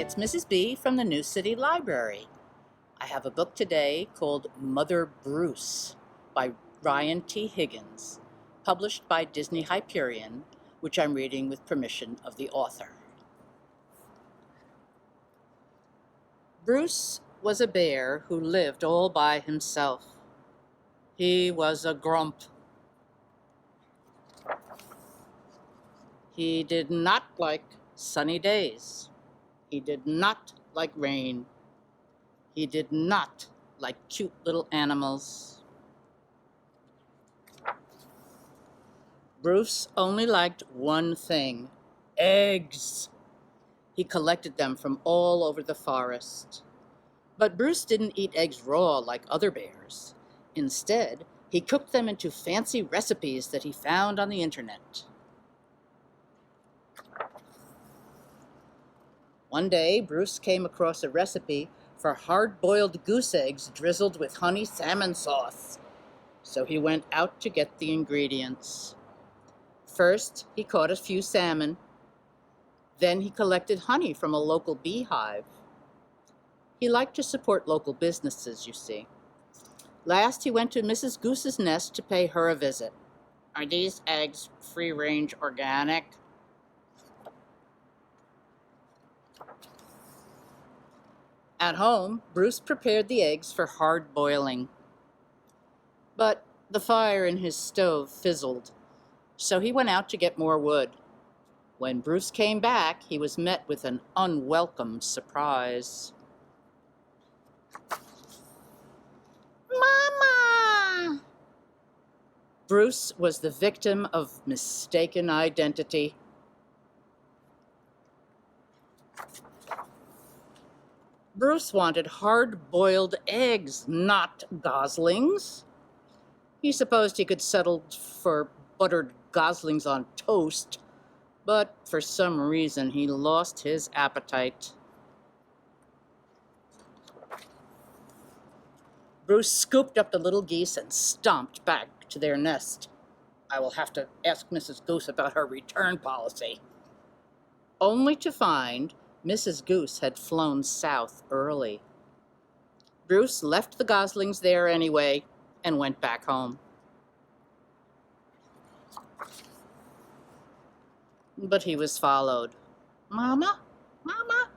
it's Mrs. B from the New City Library. I have a book today called Mother Bruce by Ryan T. Higgins, published by Disney Hyperion, which I'm reading with permission of the author. Bruce was a bear who lived all by himself. He was a grump. He did not like sunny days. He did not like rain. He did not like cute little animals. Bruce only liked one thing: eggs. He collected them from all over the forest. But Bruce didn't eat eggs raw like other bears. Instead, he cooked them into fancy recipes that he found on the internet. One day, Bruce came across a recipe for hard-boiled goose eggs drizzled with honey salmon sauce. So he went out to get the ingredients. First, he caught a few salmon. Then he collected honey from a local beehive. He liked to support local businesses, you see. Last, he went to Mrs. Goose's nest to pay her a visit. "Are these eggs free-range organic?" At home, Bruce prepared the eggs for hard boiling. But the fire in his stove fizzled, so he went out to get more wood. When Bruce came back, he was met with an unwelcome surprise. "Mama!" Bruce was the victim of mistaken identity. Bruce wanted hard-boiled eggs, not goslings. He supposed he could settle for buttered goslings on toast, but for some reason he lost his appetite. Bruce scooped up the little geese and stomped back to their nest. I will have to ask Mrs. Goose about her return policy. Only to find Mrs. Goose had flown south early. Bruce left the goslings there anyway and went back home. But he was followed. "Mama? Mama?"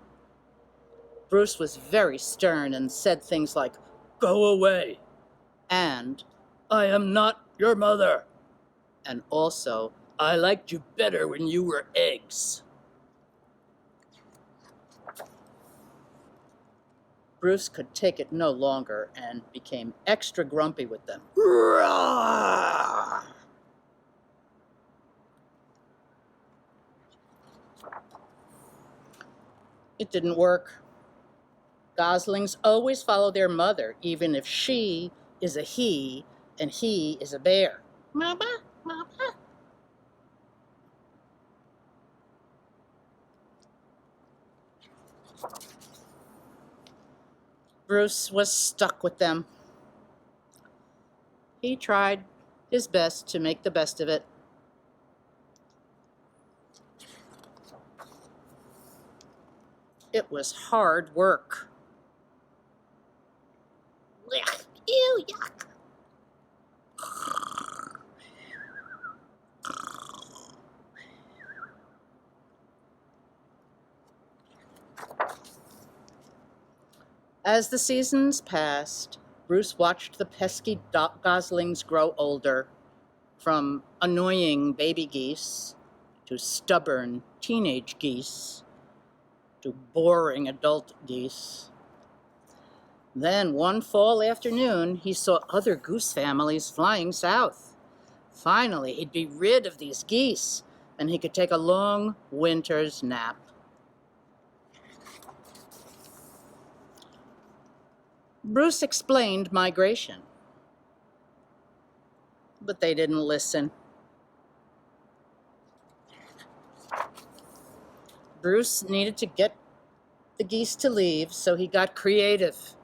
Bruce was very stern and said things like, "Go away," and "I am not your mother," and also, "I liked you better when you were eggs." Bruce could take it no longer and became extra grumpy with them. "Roar!" It didn't work. Goslings always follow their mother, even if she is a he and he is a bear. "Mama, mama." Bruce was stuck with them. He tried his best to make the best of it. It was hard work. Yuck, ew, yuck. As the seasons passed, Bruce watched the pesky goslings grow older, from annoying baby geese to stubborn teenage geese to boring adult geese. Then one fall afternoon, he saw other goose families flying south. Finally, he'd be rid of these geese, and he could take a long winter's nap. Bruce explained migration, but they didn't listen. Bruce needed to get the geese to leave, so he got creative.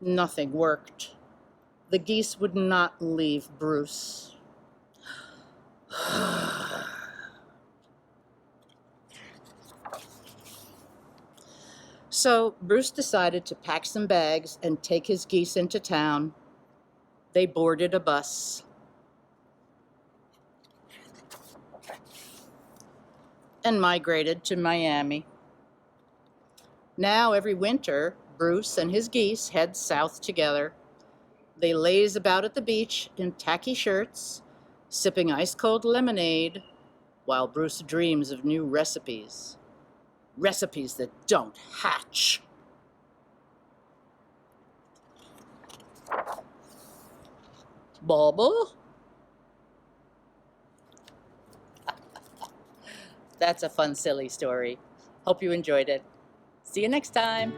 Nothing worked. The geese would not leave Bruce. So Bruce decided to pack some bags and take his geese into town. They boarded a bus and migrated to Miami. Now, every winter, Bruce and his geese head south together. They laze about at the beach in tacky shirts, sipping ice-cold lemonade, while Bruce dreams of new recipes. Recipes that don't hatch. Bubba? That's a fun, silly story. Hope you enjoyed it. See you next time.